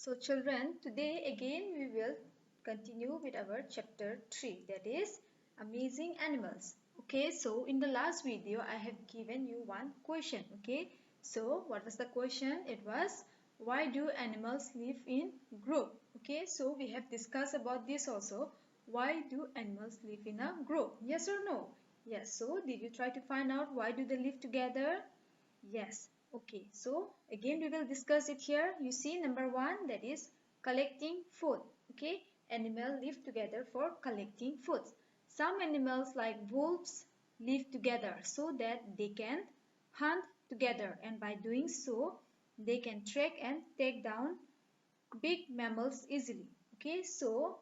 So children, today again we will continue with our chapter 3, that is amazing animals. Okay, so in the last video I have given you one question. Okay, so what was the question? It was, why do animals live in group? Okay, so we have discussed about this also. Why do animals live in a group? Yes or no? Yes, so did you try to find out why do they live together? Yes. Okay. So again, we will discuss it here. You see, number one, that is collecting food. Okay. Animals live together for collecting food. Some animals like wolves live together so that they can hunt together, and by doing so, they can track and take down big mammals easily. Okay. So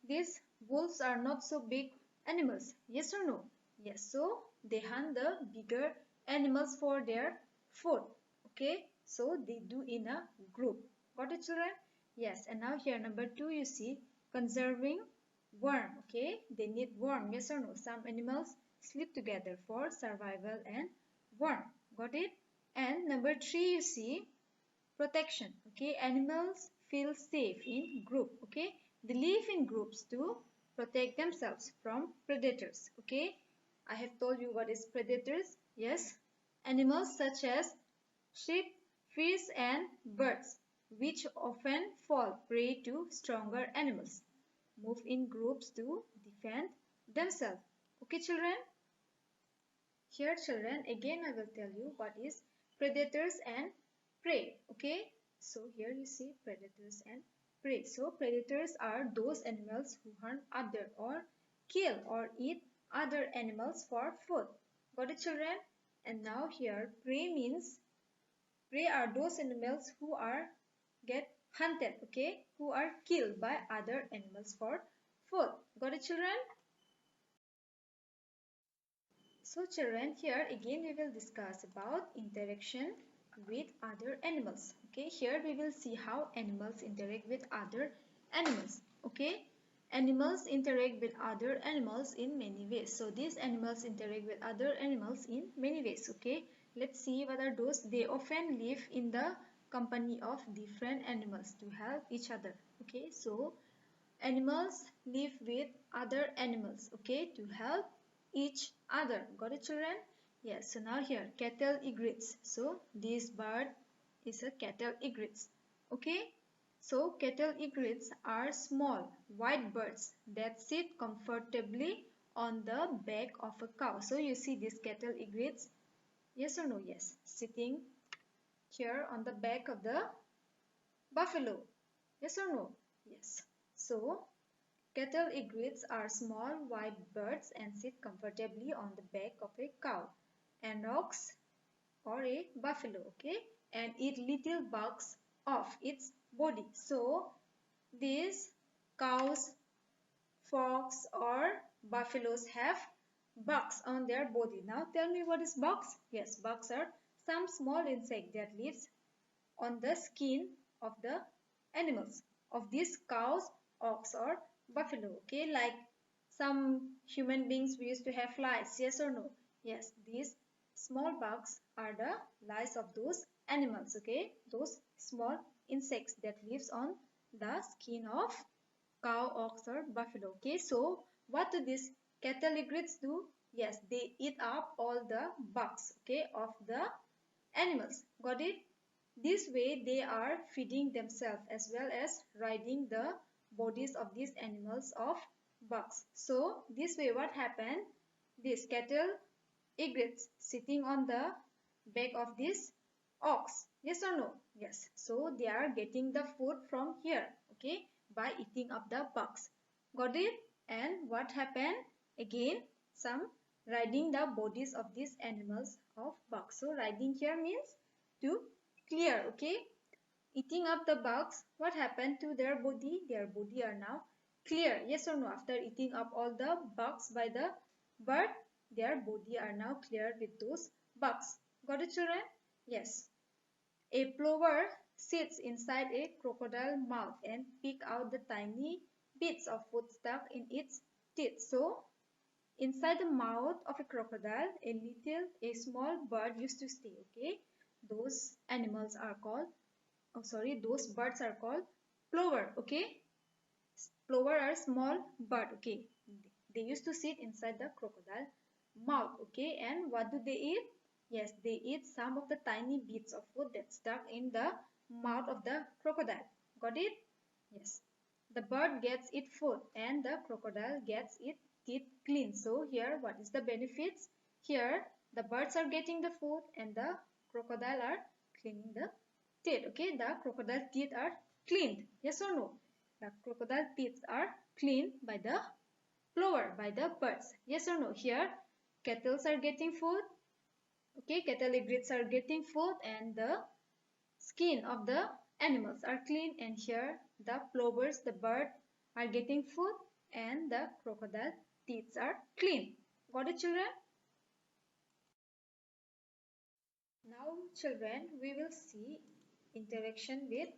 these wolves are not so big animals. Yes or no? Yes. So they hunt the bigger animals for their food. Okay, so they do in a group. Got it, children? Yes. And now here number two, you see conserving worm. Okay, they need worm. Yes or no? Some animals sleep together for survival and worm. Got it? And number three, you see protection. Okay, animals feel safe in group. Okay, they live in groups to protect themselves from predators. Okay, I have told you what is predators. Yes, animals such as sheep, fish and birds, which often fall prey to stronger animals, move in groups to defend themselves. Okay, children? Here, children, again I will tell you what is predators and prey. Okay, so here you see predators and prey. So predators are those animals who hunt other or kill or eat other animals for food. Got it, children? And now here prey means, prey are those animals who are get hunted, okay, who are killed by other animals for food. Got it, children? So children, here again we will discuss about interaction with other animals. Okay, here we will see how animals interact with other animals. Okay, animals interact with other animals in many ways. So these animals interact with other animals in many ways. Okay, let's see what are those. They often live in the company of different animals to help each other. Okay, so animals live with other animals, okay, to help each other. Got it, children? Yes, so now here, cattle egrets. So this bird is a cattle egrets. Okay, so cattle egrets are small white birds that sit comfortably on the back of a cow. So you see these cattle egrets, yes or no? Yes, sitting here on the back of the buffalo. Yes or no? Yes. So cattle egrets are small white birds and sit comfortably on the back of a cow, an ox or a buffalo, okay, and eat little bugs off its body. So these cows, fox or buffaloes have bugs on their body. Now tell me, what is bugs? Yes, bugs are some small insect that lives on the skin of the animals of these cows, ox or buffalo. Okay, like some human beings, we used to have flies. Yes or no? Yes, these small bugs are the lice of those animals. Okay, those small insects that lives on the skin of cow, ox or buffalo. Okay, so what do these cattle egrets do? Yes, they eat up all the bugs, okay, of the animals. Got it? This way they are feeding themselves as well as riding the bodies of these animals of bugs. So this way what happened? This cattle egrets sitting on the back of this ox. Yes or no? Yes. So they are getting the food from here, okay, by eating up the bugs. Got it? And what happened? Again, some riding the bodies of these animals of bugs. So riding here means to clear, okay. Eating up the bugs, what happened to their body? Their body are now clear. Yes or no? After eating up all the bugs by the bird, their body are now clear with those bugs. Got it, children? Yes. A plover sits inside a crocodile mouth and pick out the tiny bits of food stuck in its teeth. So inside the mouth of a crocodile, a small bird used to stay, okay? Those animals are called, oh sorry, those birds are called plover. Okay, plover are small bird. Okay, they used to sit inside the crocodile mouth. Okay, and what do they eat? Yes, they eat some of the tiny bits of food that's stuck in the mouth of the crocodile. Got it? Yes. The bird gets its food and the crocodile gets its teeth clean. So here, what is the benefits? Here, the birds are getting the food and the crocodile are cleaning the teeth. Okay, the crocodile teeth are cleaned. Yes or no? The crocodile teeth are cleaned by the plover, by the birds. Yes or no? Here, cattle are getting food. Okay, cattle egrets are getting food and the skin of the animals are clean, and here the plovers, the bird, are getting food and the crocodile teeth are clean. Got it, children? Now, children, we will see interaction with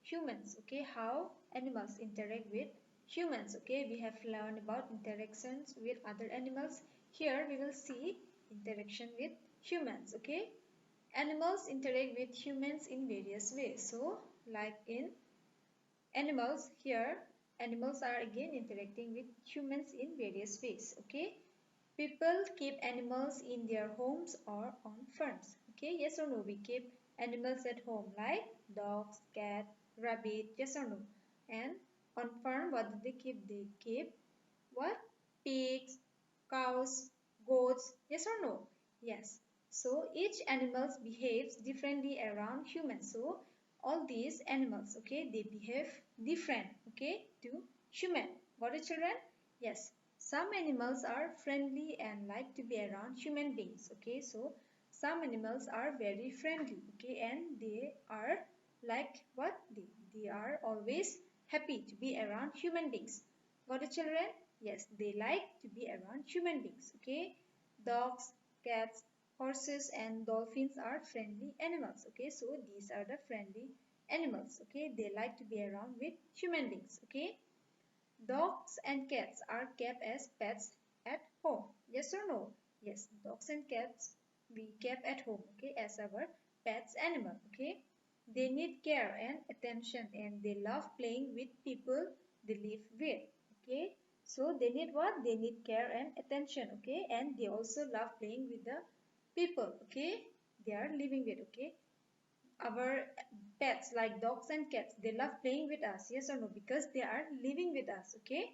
humans. Okay, how animals interact with humans. Okay, we have learned about interactions with other animals. Here we will see interaction with humans. Okay, animals interact with humans in various ways. So, like in animals, here animals are again interacting with humans in various ways. Okay, people keep animals in their homes or on farms. Okay, yes or no? We keep animals at home like dogs, cat, rabbit. Yes or no? And on farm, what do they keep? They keep what? Pigs, cows, goats. Yes or no? Yes. So each animal behaves differently around humans. So all these animals, okay, they behave different, okay, to human. Got it, children? Yes. Some animals are friendly and like to be around human beings. Okay, so some animals are very friendly. Okay, and they are like what? They are always happy to be around human beings. Got it, children? Yes, they like to be around human beings. Okay, dogs, cats, horses, and dolphins are friendly animals. Okay, so these are the friendly animals. Okay, they like to be around with human beings. Okay, dogs and cats are kept as pets at home. Yes or no? Yes, dogs and cats we kept at home, okay, as our pets animal, okay? They need care and attention and they love playing with people they live with, okay? So they need what? They need care and attention, okay? And they also love playing with the people, okay? They are living with, okay? Our pets like dogs and cats, they love playing with us, yes or no? Because they are living with us, okay?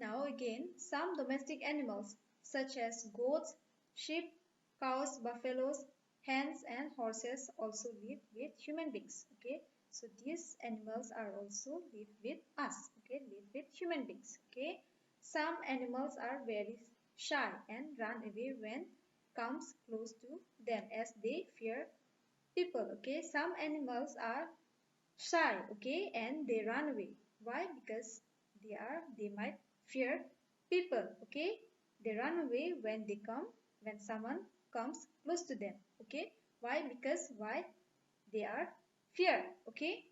Now again, some domestic animals such as goats, sheep, cows, buffaloes, hens and horses also live with human beings, okay? So these animals are also live with us, okay? Live with human beings, okay? Some animals are very shy and run away when comes close to them as they fear people, okay? Some animals are shy, okay, and they run away. Why? Because they might fear people, okay? They run away when someone comes close to them, okay? Why? Because why? They are fear, okay?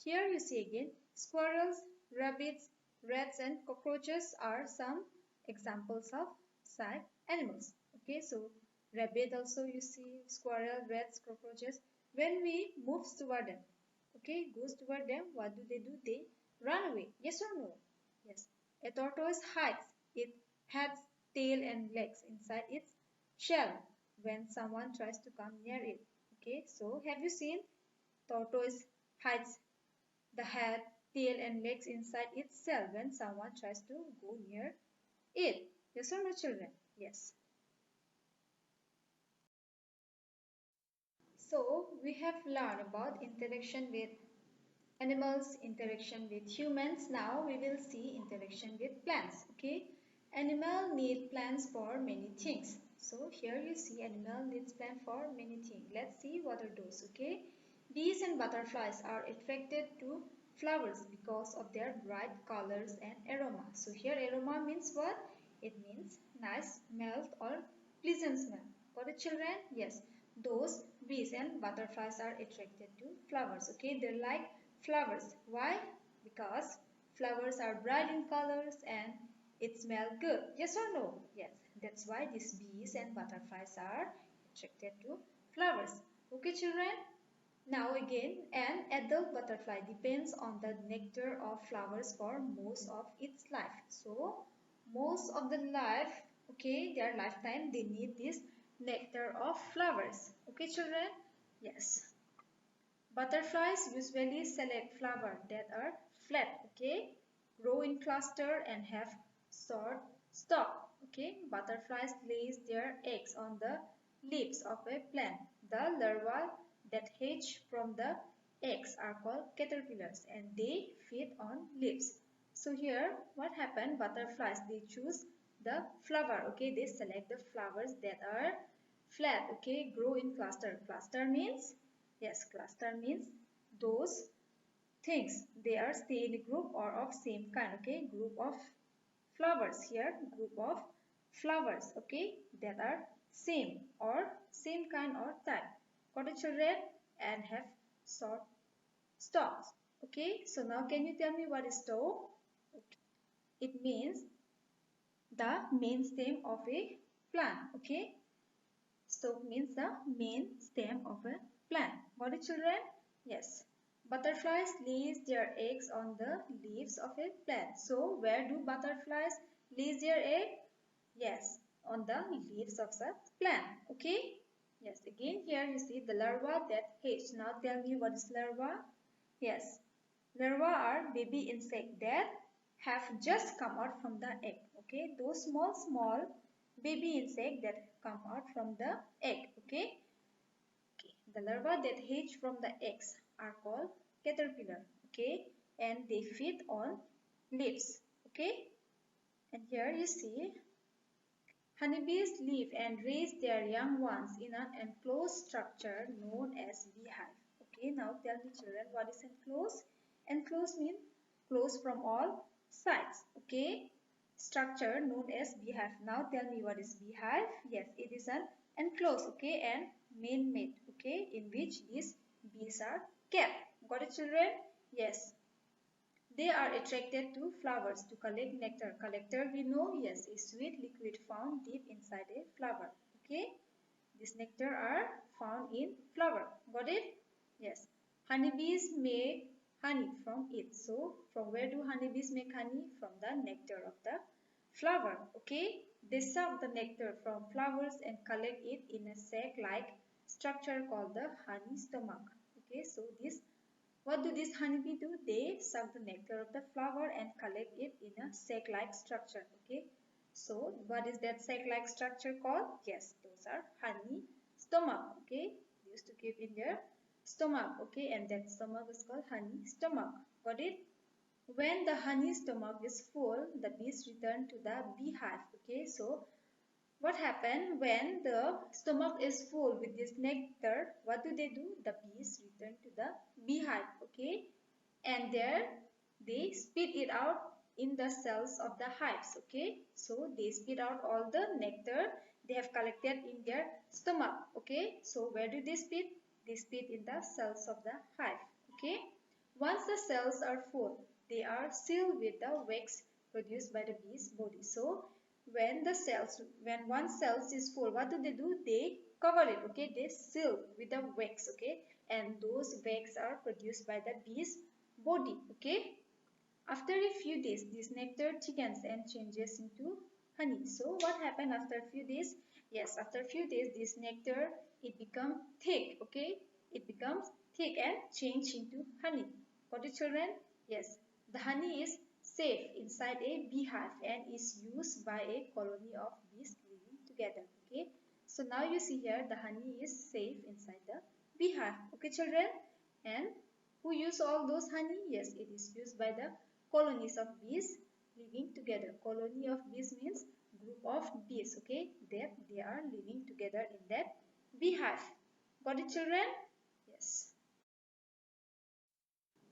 Here you see again squirrels, rabbits, rats and cockroaches are some examples of shy animals. Okay, so rabbit also you see, squirrel, rats, cockroaches. When we move toward them, okay, goes toward them, what do? They run away. Yes or no? Yes. A tortoise hides its head, tail and legs inside its shell when someone tries to come near it. Okay, so have you seen tortoise hides the head, tail and legs inside its shell when someone tries to go near it? Yes or no, children? Yes. So we have learned about interaction with animals, interaction with humans. Now we will see interaction with plants. Okay, animal need plants for many things. So here you see animal needs plant for many things. Let's see what are those. Okay, bees and butterflies are attracted to flowers because of their bright colors and aroma. So here aroma means what? It means nice smell or pleasant smell. Got it, children? Yes, those bees and butterflies are attracted to flowers. Okay, they like flowers. Why? Because flowers are bright in colors and it smells good. Yes or no? Yes. That's why these bees and butterflies are attracted to flowers. Okay, children? Now again, an adult butterfly depends on the nectar of flowers for most of its life. So most of the life, okay, their lifetime, they need this nectar of flowers. Okay, children? Yes. Butterflies usually select flowers that are flat, okay, grow in cluster and have short stalk. Okay, butterflies lays their eggs on the leaves of a plant. The larvae that hatch from the eggs are called caterpillars and they feed on leaves. So here what happened? Butterflies, they choose the flower, okay, they select the flowers that are flat, okay, grow in cluster. Cluster means, yes, cluster means those things they are stay in a group or of same kind, okay, group of flowers. Here group of flowers, okay, that are same or same kind or type. Got it, children? And have short stalks. Okay, so now can you tell me what is stalk? It means the main stem of a plant, okay. Stalk means the main stem of a plant. Got it, children? Yes. Butterflies lay their eggs on the leaves of a plant. So where do butterflies lay their egg? Yes, on the leaves of the plant. Okay? Yes, again here you see the larva that hatch. Now tell me what is larva? Yes, larvae are baby insects that have just come out from the egg. Okay, those small baby insects that come out from the egg. Okay, the larvae that hatch from the eggs are called caterpillar. Okay, and they feed on leaves. Okay, and here you see honeybees live and raise their young ones in an enclosed structure known as beehive. Okay, now tell me children, what is enclosed? Enclosed means closed from all sides. Okay, structure known as beehive. Now tell me what is beehive? Yes, it is an enclosed, okay, and man-made, okay, in which these bees are kept. Got it, children? Yes. They are attracted to flowers to collect nectar. Collector we know, yes, a sweet liquid found deep inside a flower. Okay, this nectar are found in flower. Got it? Yes. Honeybees make honey from it. So from where do honeybees make honey? From the nectar of the flower. Okay, they suck the nectar from flowers and collect it in a sac-like structure called the honey stomach. Okay, so this what do these honeybee do? They suck the nectar of the flower and collect it in a sac-like structure. Okay. So what is that sac-like structure called? Yes, those are honey stomach. Okay. They used to keep in their stomach. Okay, and that stomach is called honey stomach. Got it? When the honey stomach is full, the bees return to the beehive. Okay, so what happens when the stomach is full with this nectar? What do? The bees return to the beehive, okay? And there they spit it out in the cells of the hives, okay? So they spit out all the nectar they have collected in their stomach, okay? So where do they spit? They spit in the cells of the hive, okay? Once the cells are full, they are sealed with the wax produced by the bee's body. So when one cells is full, what do? They cover it, okay? They seal with the wax, okay? And those wax are produced by the bee's body, okay? After a few days, this nectar thickens and changes into honey. So what happened after a few days? Yes, after a few days, this nectar, it becomes thick, okay? It becomes thick and change into honey. Got it, children? Yes, the honey is safe inside a beehive and is used by a colony of bees living together, okay? So now you see here, the honey is safe inside the beehive, okay, children? And who use all those honey? Yes, it is used by the colonies of bees living together. Colony of bees means group of bees, okay, that they are living together in that beehive. Got it, children? Yes.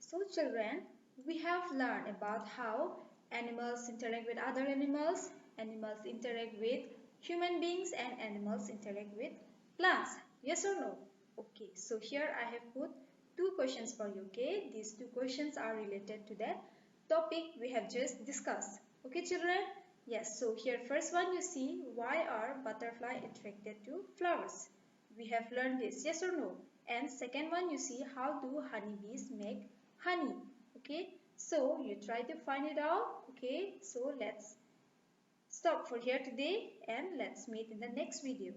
So children, we have learned about how animals interact with other animals, animals interact with human beings, and animals interact with plants. Yes or no? Okay, so here I have put two questions for you, okay? These two questions are related to that topic we have just discussed. Okay, children? Yes, so here first one you see, why are butterflies attracted to flowers? We have learned this, yes or no? and second one you see how do honeybees make honey. Okay, so you try to find it out. Okay, so let's stop for here today and let's meet in the next video.